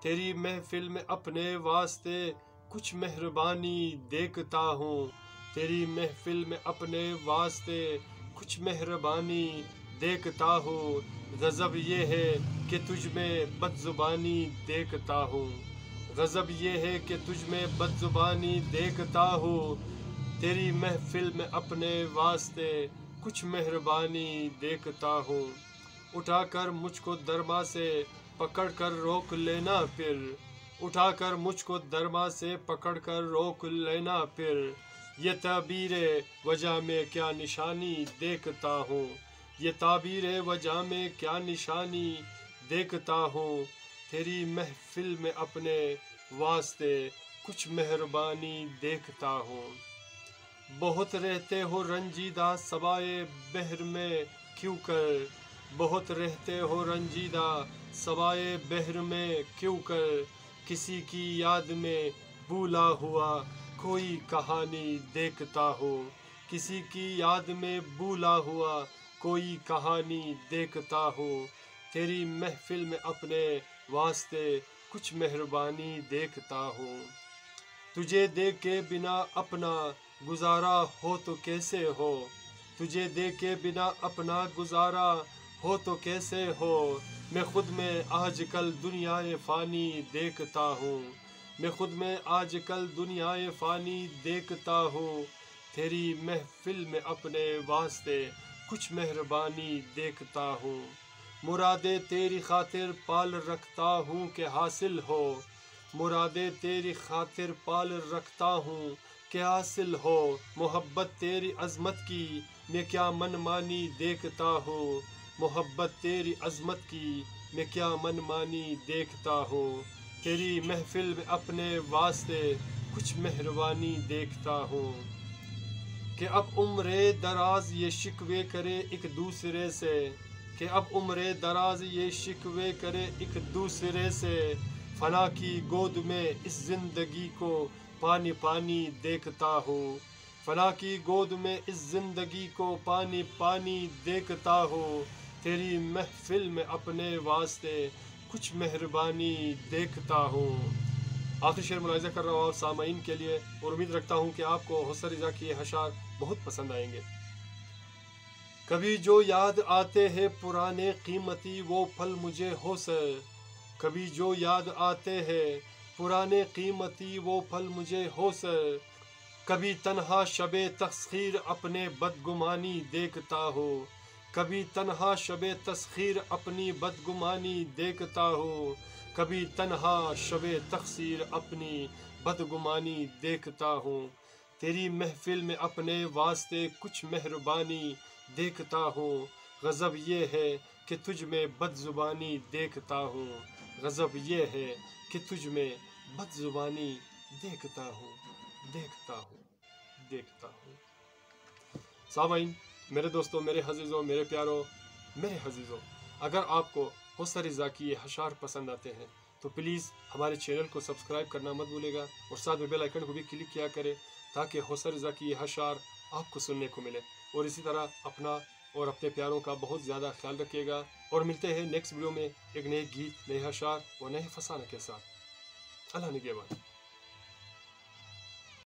تیری محفل میں اپنے واسطے کچھ مہربانی دیکھتا ہوں، تیری محفل میں اپنے واسطے کچھ مہربانی دیکھتا ہوں، غضب یہ ہے کہ تجھ میں بد زبانی دیکھتا ہوں، غضب یہ ہے کہ تجھ میں بد زبانی دیکھتا ہوں، تیری محفل میں اپنے واسطے کچھ مہربانی دیکھتا ہوں، اٹھا کر مجھ کو درما سے پکڑ کر روک لینا پھر، اٹھا کر مجھ کو درما سے پکڑ کر روک لینا پھر، یہ تعبیر وجہ میں کیا نشانی دیکھتا ہوں، یہ تعبیر وجہ میں کیا نشانی دیکھتا ہوں، تیری محفل میں اپنے واسطے کچھ مہربانی دیکھتا ہوں، بہت رہتے ہو رنجیدہ سوائے بحر میں کیوں کر، بہت رہتے ہو رنجیدہ سوائے بحر میں کیوں کر، کسی کی یاد میں بھولا ہوا کوئی کہانی دیکھتا ہو، کسی کی یاد میں بھولا ہوا کوئی کہانی دیکھتا ہو، تیری محفل میں اپنے واسطے کچھ مہربانی دیکھتا ہوں، تجھے دیکھ کے بنا اپنا گزارا ہو تو کیسے ہو، تجھے دیکھ کے بنا اپنا گزارا ہو تو کیسے ہو، میں خود میں آج کل دنیائے فانی دیکھتا ہوں، میں خود میں آج کل دنیائے فانی دیکھتا ہوں، تیری محفل میں اپنے واسطے کچھ مہربانی دیکھتا ہوں، مرادیں تیری خاطر پال رکھتا ہوں کہ حاصل ہو، مرادیں تیری خاطر پال رکھتا ہوں کہ حاصل ہو، محبت تیری عظمت کی میں کیا من مانی دیکھتا ہوں، محبت تیری عظمت کی میں کیا من مانی دیکھتا ہوں، تیری محفل میں اپنے واسطے کچھ مہربانی دیکھتا ہوں، کہ اب عمر دراز یہ شکوے کرے ایک دوسرے سے، کہ اب عمر دراز یہ شکوے کرے ایک دوسرے سے، فنا کی گود میں اس زندگی کو پانی پانی دیکھتا ہوں، فنا کی گود میں اس زندگی کو پانی پانی دیکھتا ہوں، تیری محفل میں اپنے واسطے کچھ مہربانی دیکھتا ہوں۔ آخری شعر ملاحظہ کر رہا ہوں آپ سامعین کے لیے، اور امید رکھتا ہوں کہ آپ کو حسن رضا کی یہ اشعار بہت پسند آئیں گے۔ کبھی جو یاد آتے ہیں پرانے قیمتی وہ پل مجھے ہو سر، کبھی جو یاد آتے ہیں پرانے قیمتی وہ پل مجھے ہو سر، کبھی تنہا شب تسخیر اپنے بدگمانی دیکھتا ہوں، کبھی تنہا شب تسخیر اپنی بدگمانی دیکھتا ہوں، کبھی تنہا شب تقصیر اپنی بدگمانی دیکھتا ہوں، تیری محفل میں اپنے واسطے کچھ مہربانی دیکھتا ہوں، غضب یہ ہے کہ تجھ میں بد زبانی دیکھتا ہوں، غضب یہ ہے کہ تجھ میں بد زبانی دیکھتا ہوں، دیکھتا ہوں، دیکھتا ہوں۔ سامعین، میرے دوستوں، میرے عزیزوں، میرے پیاروں، میرے عزیزوں، اگر آپ کو حسن رضا کی یہ اشعار پسند آتے ہیں تو پلیز ہمارے چینل کو سبسکرائب کرنا مت بھولے گا، اور ساتھ میں بیل آئیکن کو بھی کلک کیا کرے تاکہ حسن رضا کی یہ اشعار آپ کو سننے کو ملے، اور اسی طرح اپنا اور اپنے پیاروں کا بہت زیادہ خیال رکھیے گا، اور ملتے ہیں نیکسٹ ویڈیو میں ایک نئے گیت، نئے اشعار اور نئے فسانہ کے ساتھ۔ اللہ نگہبان۔